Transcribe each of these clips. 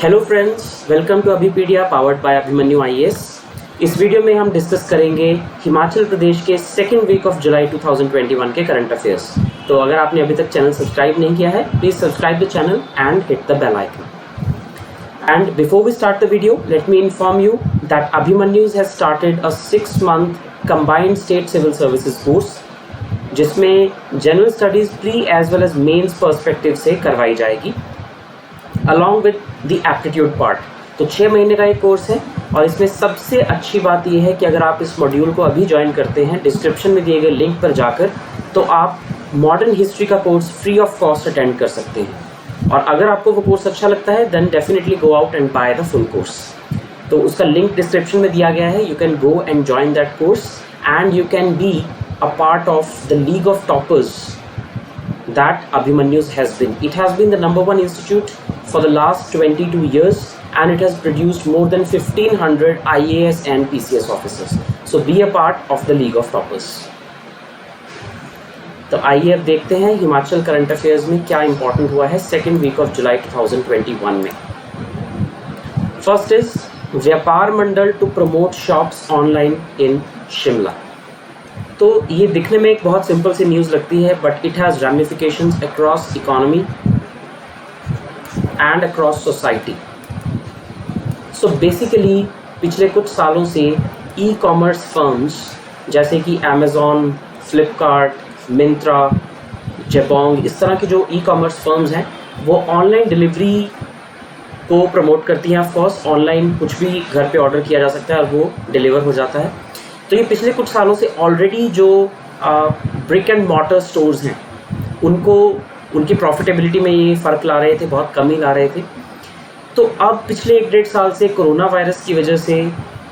Hello friends, welcome to Abhipedia powered by Abhimanyu IAS. इस video में हम डिस्कस करेंगे हिमाचल प्रदेश के सेकेंड वीक ऑफ जुलाई 2021 के करंट अफेयर्स। तो अगर आपने अभी तक चैनल सब्सक्राइब नहीं किया है, please subscribe the channel and hit the bell icon. And before we start the video, let me inform you that Abhimanyu's has started a 6-month combined state civil services course, जिसमें general studies pre as well as mains perspective से करवाई जाएगी along with the aptitude part. तो 6 महीने का एक course है और इसमें सबसे अच्छी बात यह है कि अगर आप इस मॉड्यूल को अभी ज्वाइन करते हैं, डिस्क्रिप्शन में दिए गए लिंक पर जाकर, तो आप मॉडर्न हिस्ट्री का course free of cost attend कर सकते हैं। और अगर आपको वो कोर्स अच्छा लगता है then definitely go out and buy the full course. तो उसका लिंक डिस्क्रिप्शन में दिया गया है। You can go and join that course and you can be a part of the league of toppers that Abhimanyus has been. It has been the #1 institute for the last 22 years and it has produced more than 1500 IAS and PCS officers. So be a part of the League of Toppers. तो आइए अब देखते हैं Himachal current affairs में क्या important हुआ है second week of July 2021 में। First is Vyapar Mandal to promote shops online in Shimla. तो ये दिखने में एक बहुत सिंपल सी न्यूज़ लगती है, but it has ramifications across economy and across society. So basically पिछले कुछ सालों से ई कॉमर्स फर्म्स जैसे कि अमेज़ॉन, फ्लिपकार्ट, मिंत्रा, जेबोंग, इस तरह की जो ई कॉमर्स फर्म्स हैं वो ऑनलाइन डिलीवरी को प्रमोट करती हैं। ऑफकोर्स ऑनलाइन कुछ भी घर पे ऑर्डर किया जा सकता है और वो डिलीवर हो जाता है। तो ये पिछले कुछ सालों से ऑलरेडी जो ब्रिक एंड मॉर्टर स्टोर्स हैं उनकी प्रॉफिटेबिलिटी में ये फ़र्क ला रहे थे, बहुत कमी ला रहे थे। तो अब पिछले 1-1.5 साल से कोरोना वायरस की वजह से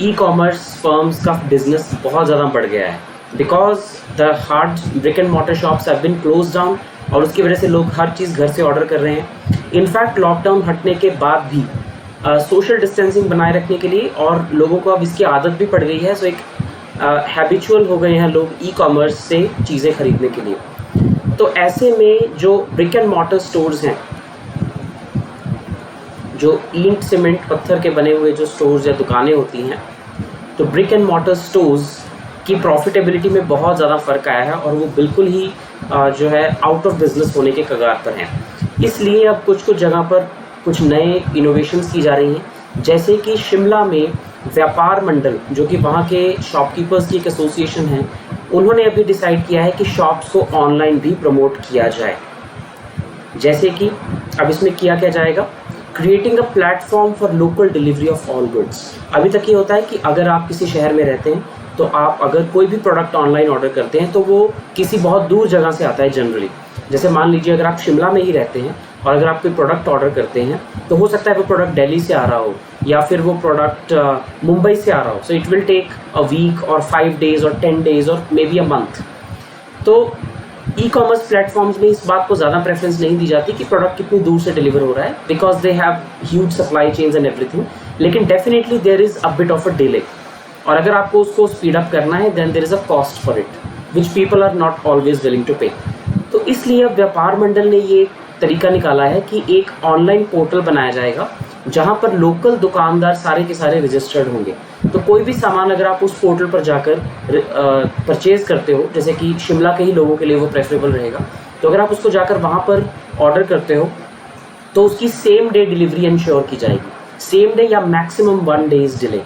ई कॉमर्स फर्म्स का बिजनेस बहुत ज़्यादा बढ़ गया है, because the hard brick and mortar shops have been close down और उसकी वजह से लोग हर चीज़ घर से ऑर्डर कर रहे हैं। इनफैक्ट लॉकडाउन हटने के बाद भी सोशल डिस्टेंसिंग बनाए रखने के लिए और लोगों को अब इसकी आदत भी पड़ गई है। सो एक हैबिचुअल हो गए हैं लोग ई कॉमर्स से चीज़ें खरीदने के लिए। तो ऐसे में जो ब्रिक एंड मॉर्टर स्टोर्स हैं, जो ईंट सीमेंट पत्थर के बने हुए जो स्टोर्स या दुकानें होती हैं, तो ब्रिक एंड मॉर्टर स्टोर्स की प्रॉफिटेबिलिटी में बहुत ज़्यादा फ़र्क आया है और वो बिल्कुल ही जो है आउट ऑफ बिजनेस होने के कगार पर हैं। इसलिए अब कुछ जगह पर कुछ नए इनोवेशंस की जा रही हैं, जैसे कि शिमला में व्यापार मंडल, जो कि वहाँ के शॉपकीपर्स की एक एसोसिएशन है, उन्होंने अभी डिसाइड किया है कि शॉप्स को ऑनलाइन भी प्रमोट किया जाए। जैसे कि अब इसमें किया क्या जाएगा, creating a platform for local delivery of all goods. अभी तक ये होता है कि अगर आप किसी शहर में रहते हैं तो आप अगर कोई भी प्रोडक्ट ऑनलाइन ऑर्डर करते हैं तो वो किसी बहुत दूर जगह से आता है जनरली। जैसे मान लीजिए अगर आप शिमला में ही रहते हैं और अगर आप कोई प्रोडक्ट ऑर्डर करते हैं तो हो सकता है वो प्रोडक्ट दिल्ली से आ रहा हो या फिर वो प्रोडक्ट मुंबई से आ रहा हो। So it will take a week और 5 days और 10 days और मे बी अ मंथ। तो ई कॉमर्स प्लेटफॉर्म्स में इस बात को ज़्यादा प्रेफरेंस नहीं दी जाती कि प्रोडक्ट कितनी दूर से डिलीवर हो रहा है, because they have huge supply chains and everything. लेकिन definitely there is a bit of a delay, और अगर आपको उसको स्पीड अप करना है then there is a cost for it which people are not always willing to pay. तो इसलिए अब व्यापार मंडल ने ये तरीका निकाला है कि एक ऑनलाइन पोर्टल बनाया जाएगा जहां पर लोकल दुकानदार सारे के सारे रजिस्टर्ड होंगे। तो कोई भी सामान अगर आप उस पोर्टल पर जाकर परचेज़ करते हो, जैसे कि शिमला के ही लोगों के लिए वो प्रेफरेबल रहेगा, तो अगर आप उसको जाकर वहां पर ऑर्डर करते हो तो उसकी सेम डे डिलीवरी इंश्योर की जाएगी, सेम डे या मैक्सिमम 1 days डिले,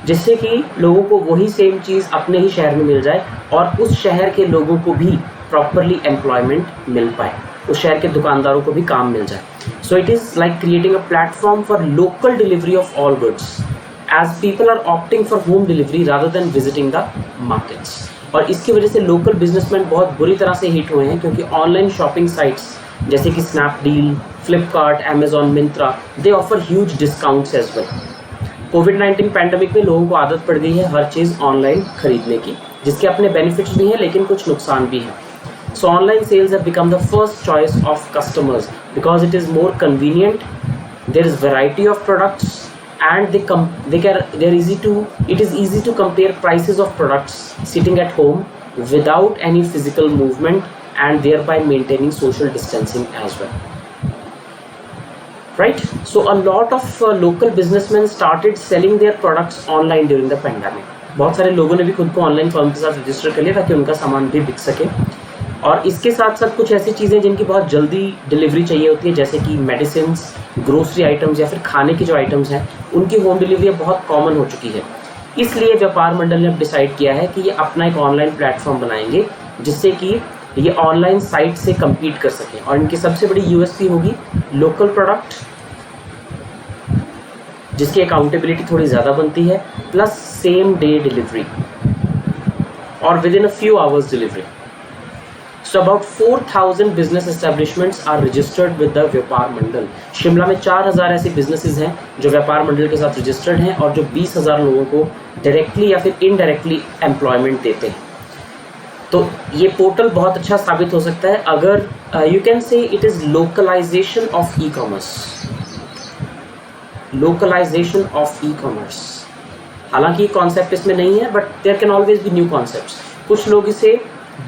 जिससे कि लोगों को वही सेम चीज़ अपने ही शहर में मिल जाए और उस शहर के लोगों को भी प्रॉपरली एम्प्लॉयमेंट मिल पाए, उस शहर के दुकानदारों को भी काम मिल जाए। So it is like creating a platform for local delivery of all goods as people are opting for home delivery rather than visiting the markets. और इसकी वजह से लोकल बिजनेसमैन बहुत बुरी तरह से हिट हुए हैं, क्योंकि ऑनलाइन शॉपिंग साइट्स जैसे कि Snapdeal, Flipkart, Amazon, Myntra, they offer huge discounts as well. कोविड-19 पैंडमिक में लोगों को आदत पड़ गई है हर चीज़ ऑनलाइन खरीदने की, जिसके अपने बेनिफिट्स भी हैं लेकिन कुछ नुकसान भी हैं। So online sales have become the first choice of customers because it is more convenient. There is variety of products and it is easy to compare prices of products sitting at home without any physical movement and thereby maintaining social distancing as well. right? So a lot of local businessmen started selling their products online during the pandemic. बहुत सारे लोगों ने भी खुद को online firm के साथ register कर लिया ताकि उनका सामान भी बिक सके। और इसके साथ साथ कुछ ऐसी चीज़ें जिनकी बहुत जल्दी डिलीवरी चाहिए होती है, जैसे कि मेडिसिन, ग्रोसरी आइटम्स या फिर खाने की जो आइटम्स हैं, उनकी होम डिलीवरी बहुत कॉमन हो चुकी है। इसलिए व्यापार मंडल ने अब डिसाइड किया है कि ये अपना एक ऑनलाइन प्लेटफॉर्म बनाएंगे जिससे कि ये ऑनलाइन साइट से compete कर सकें। और इनकी सबसे बड़ी USP होगी लोकल प्रोडक्ट, जिसकी अकाउंटेबिलिटी थोड़ी ज़्यादा बनती है, प्लस सेम डे डिलीवरी और within a few hours delivery. So about 4000 business establishments are registered with the Vyapar Mandal. Shimla में 4000 ऐसे बिजनेसेस हैं जो व्यापार मंडल के साथ रजिस्टर्ड हैं और जो 20,000 लोगों को डायरेक्टली या फिर इनडायरेक्टली एम्प्लॉयमेंट देते हैं। तो ये पोर्टल बहुत अच्छा साबित हो सकता है अगर you can say it is localisation of e commerce. Localisation of e commerce, हालांकि कॉन्सेप्ट इसमें नहीं है, but there can always be new concepts. कुछ लोग इसे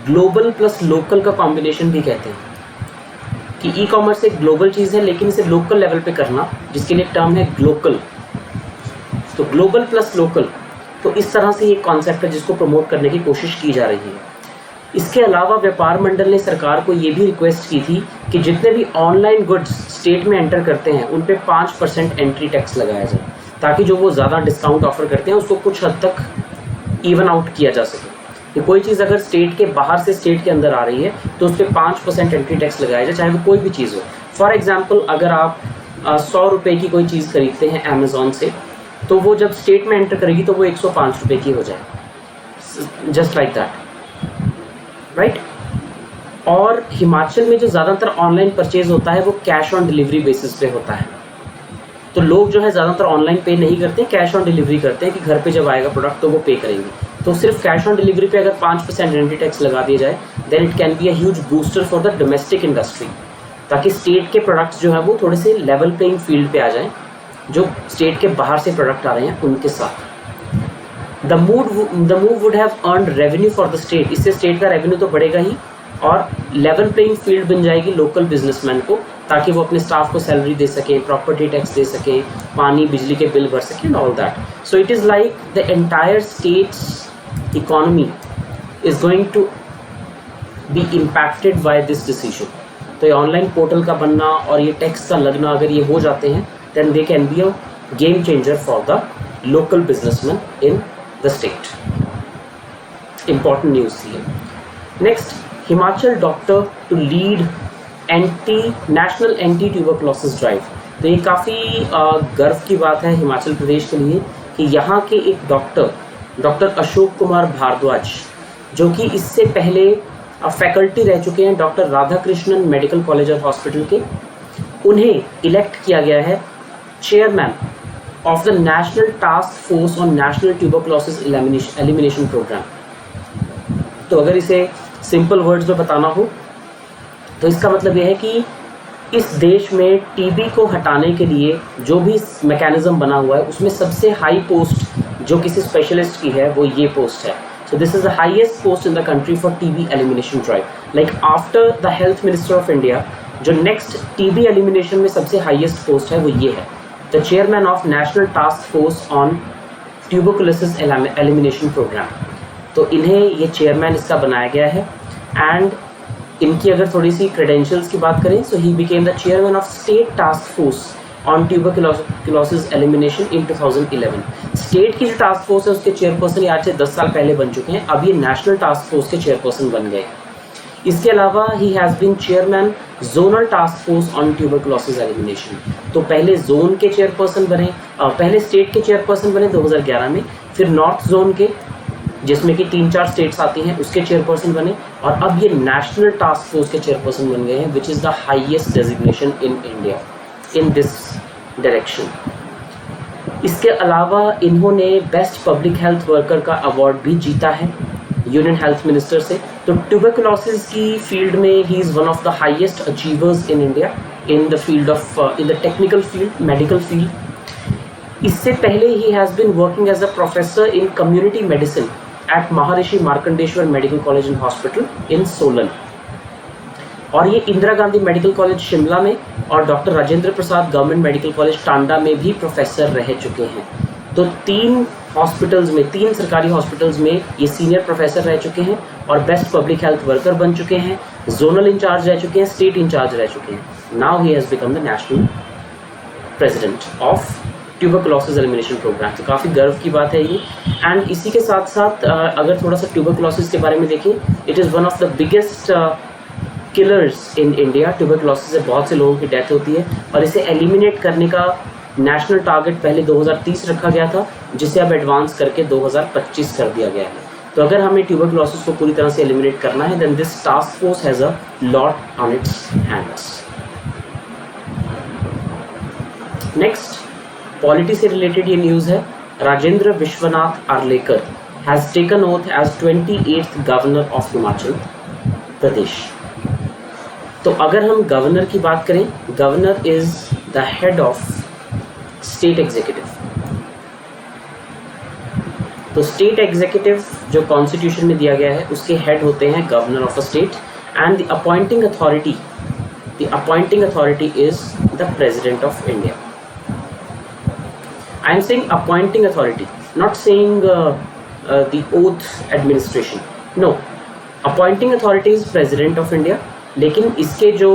ग्लोबल प्लस लोकल का कॉम्बिनेशन भी कहते हैं कि ई कॉमर्स एक ग्लोबल चीज़ है लेकिन इसे लोकल लेवल पे करना, जिसके लिए टर्म है ग्लोकल। तो ग्लोबल प्लस लोकल, तो इस तरह से ये कॉन्सेप्ट है जिसको प्रमोट करने की कोशिश की जा रही है। इसके अलावा व्यापार मंडल ने सरकार को ये भी रिक्वेस्ट की थी कि जितने भी ऑनलाइन गुड्स स्टेट में एंटर करते हैं उन पे 5% एंट्री टैक्स लगाया जाए, ताकि जो वो ज़्यादा डिस्काउंट ऑफर करते हैं उसको कुछ हद तक इवन आउट किया जा सके। कि कोई चीज़ अगर स्टेट के बाहर से स्टेट के अंदर आ रही है तो उस पर 5% एंट्री टैक्स लगाया जाए, चाहे वो कोई भी चीज़ हो। फॉर एग्जाम्पल, अगर आप 100 रुपये की कोई चीज़ खरीदते हैं अमेज़ॉन से, तो वो जब स्टेट में एंटर करेगी तो वो 105 रुपये की हो जाए, जस्ट लाइक दैट, राइट। और हिमाचल में जो ज़्यादातर ऑनलाइन परचेज होता है वो कैश ऑन डिलीवरी बेसिस पे होता है। तो लोग जो है ज़्यादातर ऑनलाइन पे नहीं करते, कैश ऑन डिलीवरी करते हैं कि घर पे जब आएगा प्रोडक्ट तो वो पे करेंगे। तो सिर्फ कैश ऑन डिलीवरी पे अगर 5% एंट्री टैक्स लगा दिया जाए, then it can be a huge booster for the domestic industry, ताकि स्टेट के प्रोडक्ट्स जो है वो थोड़े से लेवल प्लेइंग फील्ड पे आ जाएँ, जो स्टेट के बाहर से प्रोडक्ट आ रहे हैं उनके साथ। The move would have earned revenue for the state. इससे स्टेट का रेवेन्यू तो बढ़ेगा ही और लेवल प्लेइंग फील्ड बन जाएगी लोकल बिजनेसमैन को, ताकि वो अपने स्टाफ को सैलरी दे सकें, प्रॉपर्टी टैक्स दे सकें, पानी बिजली के बिल भर सकें and all that. So it is like the entire state's economy is going to be impacted by this decision. तो ये ऑनलाइन पोर्टल का बनना और ये टैक्स का लगना अगर ये हो जाते हैं, then they can be a game changer for the local businessman in the state. Important news here. Next, Himachal doctor to lead national anti-tuberculosis drive. तो ये काफ़ी गर्व की बात है हिमाचल प्रदेश के लिए कि यहाँ के एक डॉक्टर अशोक कुमार भारद्वाज, जो कि इससे पहले फैकल्टी रह चुके हैं डॉक्टर राधाकृष्णन मेडिकल कॉलेज और हॉस्पिटल के, उन्हें इलेक्ट किया गया है chairman of the National Task Force on National Tuberculosis Elimination Program। तो अगर इसे सिंपल वर्ड्स में बताना हो तो इसका मतलब यह है कि इस देश में टीबी को हटाने के लिए जो भी मैकेनिज्म बना हुआ है उसमें सबसे हाई पोस्ट जो किसी स्पेशलिस्ट की है वो ये पोस्ट है। So this is the highest post in the country for TB elimination drive. Like after the health minister of India, जो नेक्स्ट टीबी एलिमिनेशन में सबसे हाईएस्ट पोस्ट है वो ये है, the chairman of national task force on tuberculosis elimination programme. तो इन्हें ये चेयरमैन इसका बनाया गया है। एंड इनकी अगर थोड़ी सी क्रेडेंशियल्स की बात करें, so he became the chairman of state task force on tuberculosis elimination in 2011। State की जो टास्क फोर्स है उसके चेयरपर्सन आज से 10 साल पहले बन चुके हैं, अब ये नेशनल टास्क फोर्स के चेयरपर्सन बन गए। इसके अलावा he has been chairman zonal task force on tuberculosis elimination. तो पहले जोन के चेयरपर्सन बने, पहले स्टेट के चेयरपर्सन बने 2011 में, फिर नॉर्थ जोन के जिसमें कि 3-4 स्टेट्स आती हैं उसके चेयरपर्सन बने, और अब ये नेशनल टास्क फोर्स के चेयरपर्सन बन गए हैं, which is the highest designation in India in this direction. इसके अलावा इन्होंने बेस्ट पब्लिक हेल्थ वर्कर का अवार्ड भी जीता है यूनियन हेल्थ मिनिस्टर से। तो ट्यूबरकुलोसिस की फील्ड में he is one of the highest achievers in India in the field of in the technical field, medical field. इससे पहले he has been working as a professor in community medicine at Maharishi Markandeshwar medical college and hospital in Solan. और ये Indira Gandhi medical college Shimla में और doctor Rajendra Prasad government medical college Tanda में भी professor रह चुके हैं। तो 3 हॉस्पिटल्स में, 3 सरकारी हॉस्पिटल्स में ये सीनियर प्रोफेसर रह चुके हैं और बेस्ट पब्लिक हेल्थ वर्कर बन चुके हैं, जोनल इंचार्ज रह चुके हैं, स्टेट इंचार्ज रह चुके हैं। Now he has become the national president of tuberculosis elimination programme. तो काफ़ी गर्व की बात है ये। एंड इसी के साथ साथ अगर थोड़ा सा ट्यूबरकुलोसिस के बारे में देखें, it is one of the biggest killers in India. Tuberculosis से बहुत से लोगों की डेथ होती है और इसे एलिमिनेट करने का नेशनल टारगेट पहले 2030 रखा गया था, जिसे अब एडवांस करके 2025 कर दिया गया है। तो अगर हमें ट्यूबरकुलोसिस को पूरी तरह से एलिमिनेट करना है, then this task force has a lot on its hands. Next, polity से रिलेटेड ये न्यूज़ है। Rajendra Vishwanath Arlekar has taken oath as 28th governor of Himachal Pradesh. तो अगर हम गवर्नर की बात करें, governor is the head of state executive. तो स्टेट एग्जीक्यूटिव जो कॉन्स्टिट्यूशन में दिया गया है, उसके हेड होते हैं governor of a state, and the appointing authority is the president of India. I am saying appointing authority, not saying the oath administration. No, appointing authority is President of India. लेकिन इसके जो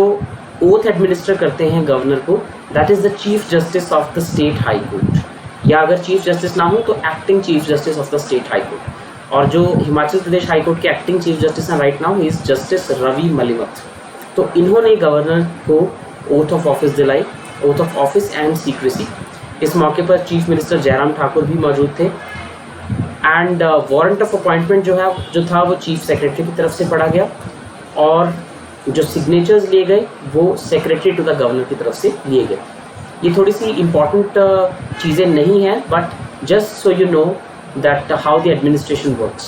oath administer करते हैं governor को, that is the Chief Justice of the State High Court. या अगर Chief Justice ना हो तो Acting Chief Justice of the State High Court. और जो हिमाचल प्रदेश हाई कोर्ट के Acting Chief Justice हैं right now, he is Justice Ravi Malimath. तो इन्होंने गवर्नर को oath of office दिलाई, oath of office and secrecy। इस मौके पर चीफ मिनिस्टर जयराम ठाकुर भी मौजूद थे। एंड वारंट ऑफ अपॉइंटमेंट जो था वो चीफ सेक्रेटरी की तरफ से पढ़ा गया और जो सिग्नेचर्स लिए गए वो सेक्रेटरी टू द गवर्नर की तरफ से लिए गए। ये थोड़ी सी इम्पॉर्टेंट चीज़ें नहीं हैं, but just so you know that how the administration works.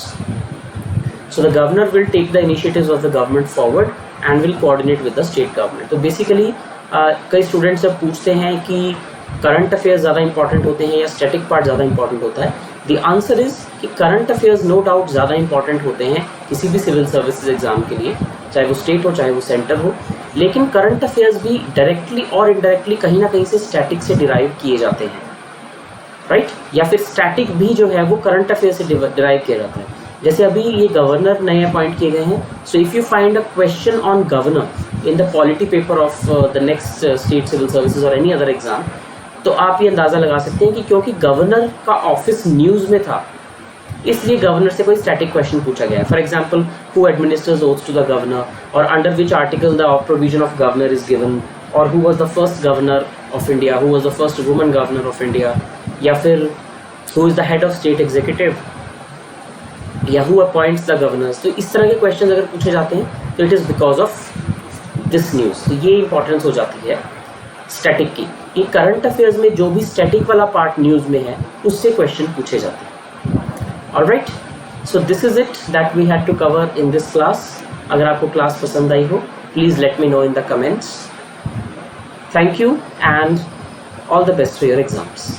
So the governor will take the initiatives of the government forward and will coordinate with the state government. तो बेसिकली कई स्टूडेंट्स जब पूछते हैं कि current affairs ज़्यादा important होते हैं या स्टैटिक पार्ट ज़्यादा इंपॉर्टेंट होता है, द आंसर इज़ कि करंट अफेयर्स नो डाउट ज़्यादा इंपॉर्टेंट होते हैं किसी भी सिविल सर्विसेज एग्जाम के लिए, चाहे वो स्टेट हो चाहे वो सेंटर हो। लेकिन करंट अफेयर्स भी डायरेक्टली और इनडायरेक्टली कहीं ना कहीं से स्टैटिक से डिराइव किए जाते हैं, राइट? या फिर स्टैटिक भी जो है वो करंट अफेयर से डिराइव किया जाता है। जैसे अभी ये गवर्नर नए अपॉइंट किए गए हैं, so if you find a question on governor in the polity paper of the next state civil services और एनी अदर एग्जाम, तो आप ये अंदाज़ा लगा सकते हैं कि क्योंकि गवर्नर का ऑफिस न्यूज़ में था, इसलिए गवर्नर से कोई स्टैटिक क्वेश्चन पूछा गया है। For example, who administers oaths to the governor, और under which article the provision of governor is given, और who was the first governor of India, who was the first woman governor of India, या फिर who is the head of state executive, या who appoints the governors. तो इस तरह के question अगर पूछे जाते हैं तो it is because of this news. तो ये इंपॉर्टेंस हो जाती है स्टैटिक की। ये करंट अफेयर्स में जो भी स्टैटिक वाला पार्ट न्यूज़ में है उससे क्वेश्चन पूछे जाते हैं। Alright, so this is it that we had to cover in this class. अगर आपको क्लास पसंद आई हो, please let me know in the comments. Thank you and all the best for your exams.